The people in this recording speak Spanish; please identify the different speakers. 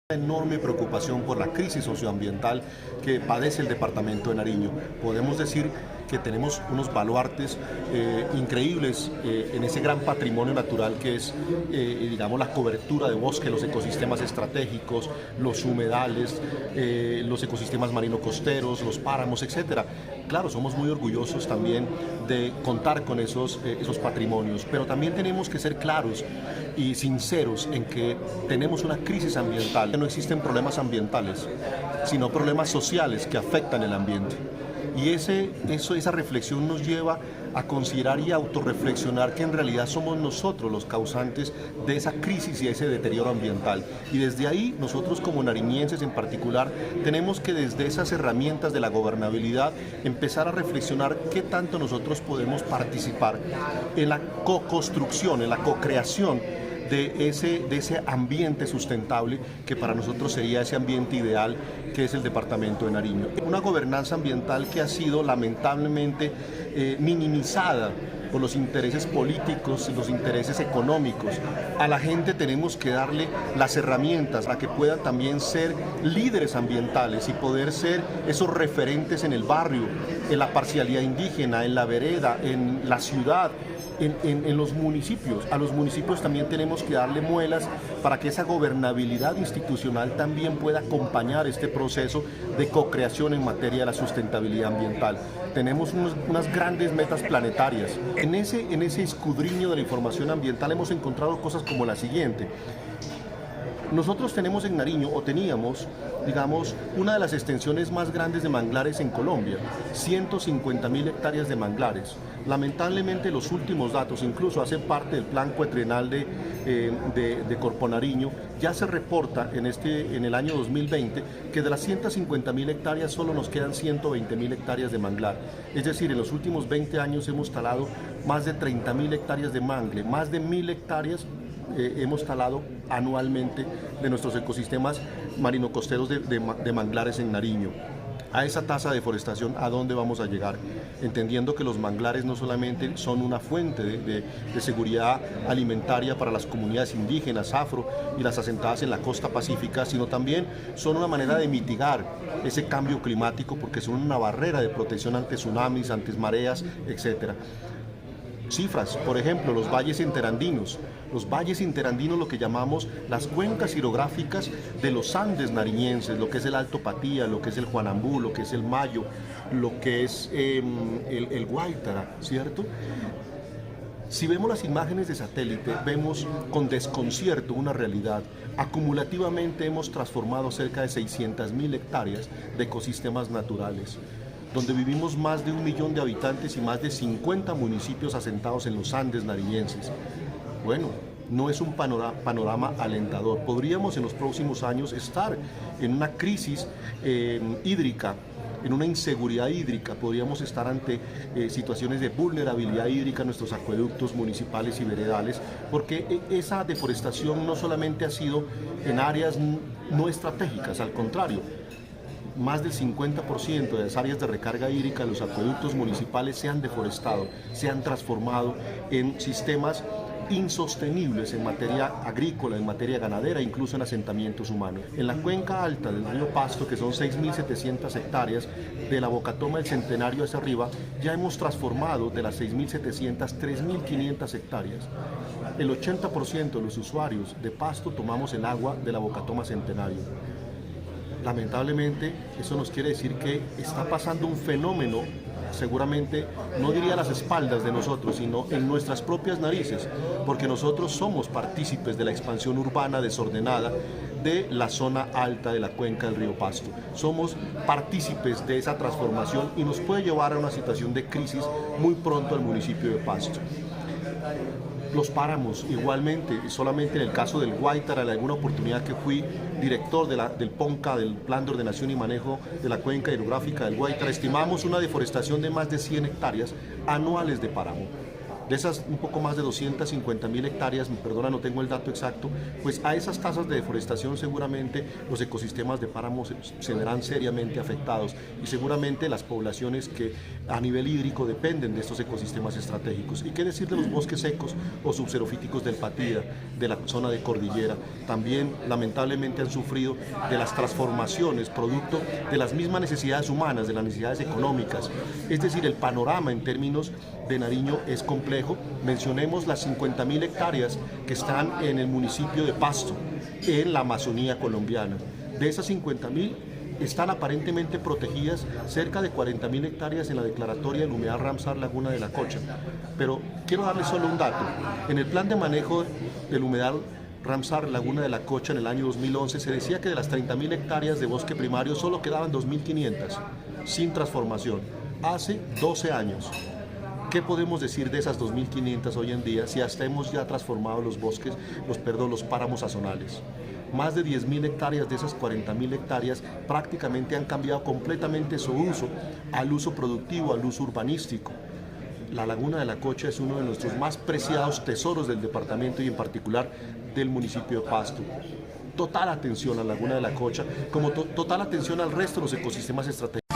Speaker 1: Enorme preocupación por la crisis socioambiental que padece el departamento de Nariño. Podemos decir que tenemos unos baluartes increíbles en ese gran patrimonio natural que es, digamos, la cobertura de bosque, los ecosistemas estratégicos, los humedales, los ecosistemas marino-costeros, los páramos, etc. Claro, somos muy orgullosos también de contar con esos patrimonios, pero también tenemos que ser claros y sinceros en que tenemos una crisis ambiental. No existen problemas ambientales, sino problemas sociales que afectan el ambiente. Y esa reflexión nos lleva a considerar y autorreflexionar que en realidad somos nosotros los causantes de esa crisis y ese deterioro ambiental. Y desde ahí, nosotros como nariñenses en particular, tenemos que desde esas herramientas de la gobernabilidad empezar a reflexionar qué tanto nosotros podemos participar en la co-construcción, en la co-creación de ese ambiente sustentable que para nosotros sería ese ambiente ideal que es el departamento de Nariño. Una gobernanza ambiental que ha sido lamentablemente minimizada por los intereses políticos y los intereses económicos. A la gente tenemos que darle las herramientas para que puedan también ser líderes ambientales y poder ser esos referentes en el barrio, en la parcialidad indígena, en la vereda, en la ciudad, en los municipios. A los municipios también tenemos que darle muelas para que esa gobernabilidad institucional también pueda acompañar este proceso de co-creación en materia de la sustentabilidad ambiental. Tenemos unas grandes metas planetarias. En ese escudriño de la información ambiental hemos encontrado cosas como la siguiente. Nosotros tenemos en Nariño, o teníamos, digamos, una de las extensiones más grandes de manglares en Colombia, 150.000 hectáreas de manglares. Lamentablemente los últimos datos, incluso hacen parte del plan cuatrienal de Corpo Nariño, ya se reporta en el año 2020 que de las 150.000 hectáreas solo nos quedan 120.000 hectáreas de manglar. Es decir, en los últimos 20 años hemos talado más de 30.000 hectáreas de mangle, más de 1.000 hectáreas hemos talado anualmente de nuestros ecosistemas marino-costeros de manglares en Nariño. A esa tasa de deforestación, ¿a dónde vamos a llegar? Entendiendo que los manglares no solamente son una fuente de seguridad alimentaria para las comunidades indígenas, afro y las asentadas en la costa pacífica, sino también son una manera de mitigar ese cambio climático porque son una barrera de protección ante tsunamis, ante mareas, etc. Cifras, por ejemplo, los valles interandinos. Los valles interandinos, lo que llamamos las cuencas hidrográficas de los Andes nariñenses, lo que es el Alto Patía, lo que es el Juanambú, lo que es el Mayo, lo que es el Guaitara, ¿cierto? Si vemos las imágenes de satélite, vemos con desconcierto una realidad. Acumulativamente hemos transformado cerca de 600.000 hectáreas de ecosistemas naturales, donde vivimos más de 1 millón de habitantes y más de 50 municipios asentados en los Andes nariñenses. Bueno, no es un panorama alentador. Podríamos en los próximos años estar en una crisis hídrica, en una inseguridad hídrica, podríamos estar ante situaciones de vulnerabilidad hídrica en nuestros acueductos municipales y veredales, porque esa deforestación no solamente ha sido en áreas no estratégicas, al contrario, más del 50% de las áreas de recarga hídrica de los acueductos municipales se han deforestado, se han transformado en sistemas insostenibles en materia agrícola, en materia ganadera, incluso en asentamientos humanos. En la cuenca alta del río Pasto, que son 6.700 hectáreas, de la Bocatoma del Centenario hacia arriba, ya hemos transformado de las 6.700, 3.500 hectáreas. El 80% de los usuarios de Pasto tomamos el agua de la Bocatoma Centenario. Lamentablemente, eso nos quiere decir que está pasando un fenómeno, seguramente, no diría a las espaldas de nosotros, sino en nuestras propias narices, porque nosotros somos partícipes de la expansión urbana desordenada de la zona alta de la cuenca del río Pasto. Somos partícipes de esa transformación y nos puede llevar a una situación de crisis muy pronto al municipio de Pasto. Los páramos, igualmente, solamente en el caso del Guaitara, en alguna oportunidad que fui director del PONCA, del Plan de Ordenación y Manejo de la Cuenca Hidrográfica del Guaitara, estimamos una deforestación de más de 100 hectáreas anuales de páramo. De esas un poco más de 250.000 hectáreas, perdona, no tengo el dato exacto, pues a esas tasas de deforestación seguramente los ecosistemas de páramos se verán seriamente afectados y seguramente las poblaciones que a nivel hídrico dependen de estos ecosistemas estratégicos. ¿Y qué decir de los bosques secos o subxerofíticos del Patía, de la zona de cordillera? También lamentablemente han sufrido de las transformaciones producto de las mismas necesidades humanas, de las necesidades económicas. Es decir, el panorama en términos de Nariño es complejo. Mencionemos las 50.000 hectáreas que están en el municipio de Pasto, en la Amazonía colombiana. De esas 50.000 están aparentemente protegidas cerca de 40.000 hectáreas en la declaratoria del humedal Ramsar Laguna de la Cocha. Pero quiero darles solo un dato. En el plan de manejo del humedal Ramsar Laguna de la Cocha en el año 2011 se decía que de las 30.000 hectáreas de bosque primario solo quedaban 2.500 sin transformación. Hace 12 años. ¿Qué podemos decir de esas 2.500 hoy en día si hasta hemos ya transformado los bosques, los páramos azonales? Más de 10.000 hectáreas de esas 40.000 hectáreas prácticamente han cambiado completamente su uso al uso productivo, al uso urbanístico. La Laguna de la Cocha es uno de nuestros más preciados tesoros del departamento y en particular del municipio de Pasto. Total atención a la Laguna de la Cocha, como total atención al resto de los ecosistemas estratégicos.